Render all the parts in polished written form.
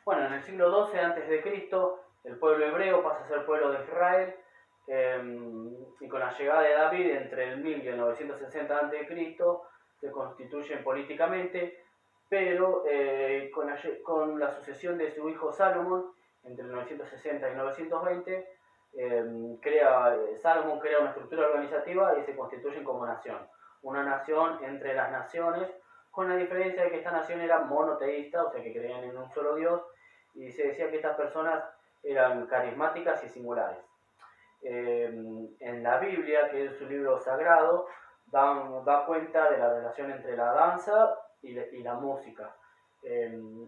Bueno, en el siglo XII a.C., el pueblo hebreo pasa a ser pueblo de Israel, y con la llegada de David entre el 1000 y el 960 a.C. se constituyen políticamente, pero con la sucesión de su hijo Salomón entre el 960 y 920, Salomón crea una estructura organizativa y se constituyen como nación. Una nación entre las naciones, con la diferencia de que esta nación era monoteísta, o sea que creían en un solo Dios, y se decía que estas personas eran carismáticas y singulares. En la Biblia, que es su libro sagrado, da cuenta de la relación entre la danza y la música.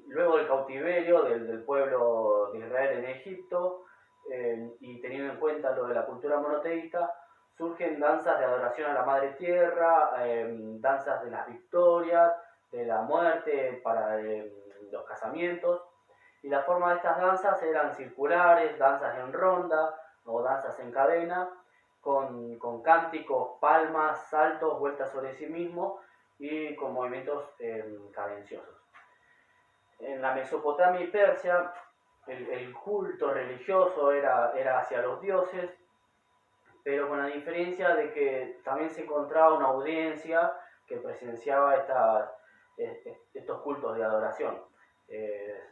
Luego del cautiverio del pueblo de Israel en Egipto, y teniendo en cuenta lo de la cultura monoteísta, surgen danzas de adoración a la Madre Tierra, danzas de las victorias, de la muerte, para los casamientos. Y la forma de estas danzas eran circulares, danzas en ronda o danzas en cadena, con cánticos, palmas, saltos, vueltas sobre sí mismo y con movimientos cadenciosos. En la Mesopotamia y Persia, el culto religioso era hacia los dioses, pero con la diferencia de que también se encontraba una audiencia que presenciaba estos cultos de adoración.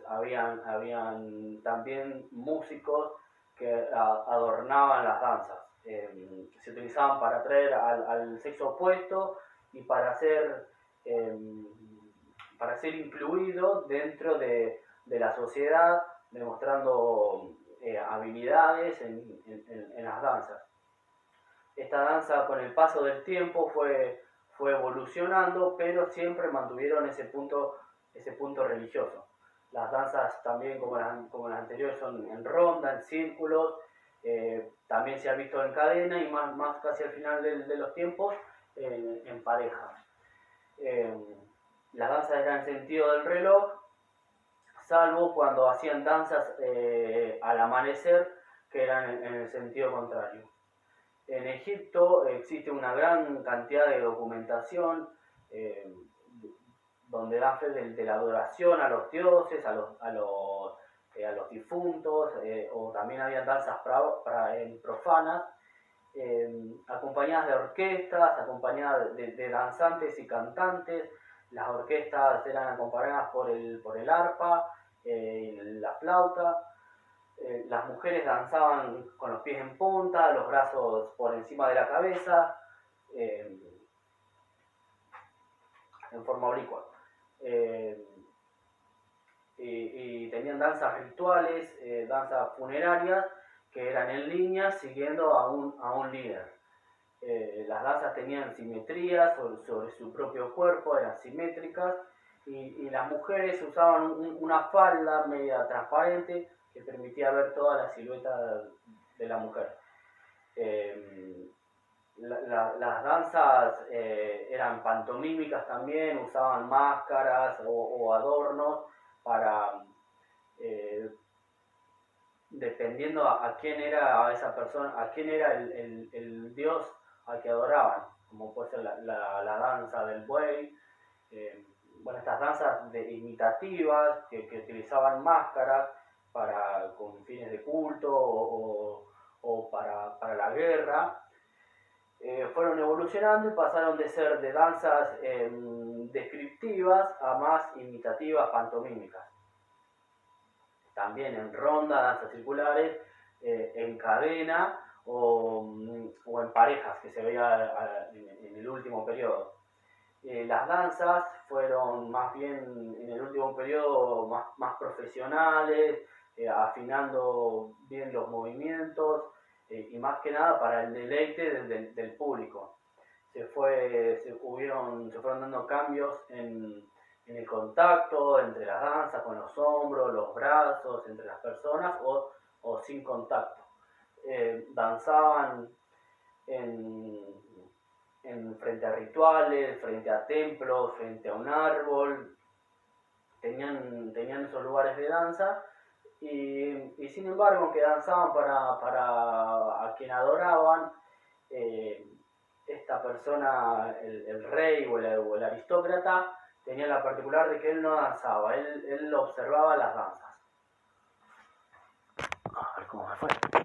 Habían también músicos que adornaban las danzas. Se utilizaban para atraer al sexo opuesto y eh, para ser incluido dentro de la sociedad, demostrando habilidades en las danzas. Esta danza con el paso del tiempo fue evolucionando, pero siempre mantuvieron ese punto religioso. Las danzas también, como las anteriores, son en ronda, en círculos, también se ha visto en cadena y más casi al final de los tiempos en pareja. Eh, las danzas eran en sentido del reloj, salvo cuando hacían danzas al amanecer, que eran en el sentido contrario. En Egipto existe una gran cantidad de documentación eh, donde da fe de la adoración a los dioses, a los difuntos, o también había danzas profanas, acompañadas de orquestas, acompañadas de danzantes y cantantes. Las orquestas eran acompañadas por el arpa, la flauta. Las mujeres danzaban con los pies en punta, los brazos por encima de la cabeza, eh, en forma oblicua. Eh, y tenían danzas rituales, danzas funerarias, que eran en línea siguiendo a un líder. Las danzas tenían simetría sobre su propio cuerpo, eran simétricas, y las mujeres usaban una falda media transparente que permitía ver toda la silueta de la mujer. Eh, las danzas eran pantomímicas también, usaban máscaras o adornos para, eh, dependiendo a quién era esa persona, a quién era el dios al que adoraban, como puede ser la danza del buey. eh, bueno, estas danzas imitativas que utilizaban máscaras con fines de culto o para la guerra, fueron evolucionando y pasaron de ser de danzas descriptivas a más imitativas, pantomímicas. También en ronda, danzas circulares, en cadena o en parejas, que se veía en el último periodo. Las danzas fueron más bien en el último periodo más profesionales, afinando bien los movimientos, y más que nada para el deleite del público. Se fueron dando cambios en el contacto entre las danzas, con los hombros, los brazos, entre las personas o sin contacto. Danzaban en, frente a rituales, frente a templos, frente a un árbol. Tenían esos lugares de danza, y sin embargo, aunque danzaban para a quien adoraban, eh, esta persona, el rey o el aristócrata, tenía la particular de que él no danzaba, él observaba las danzas. fue.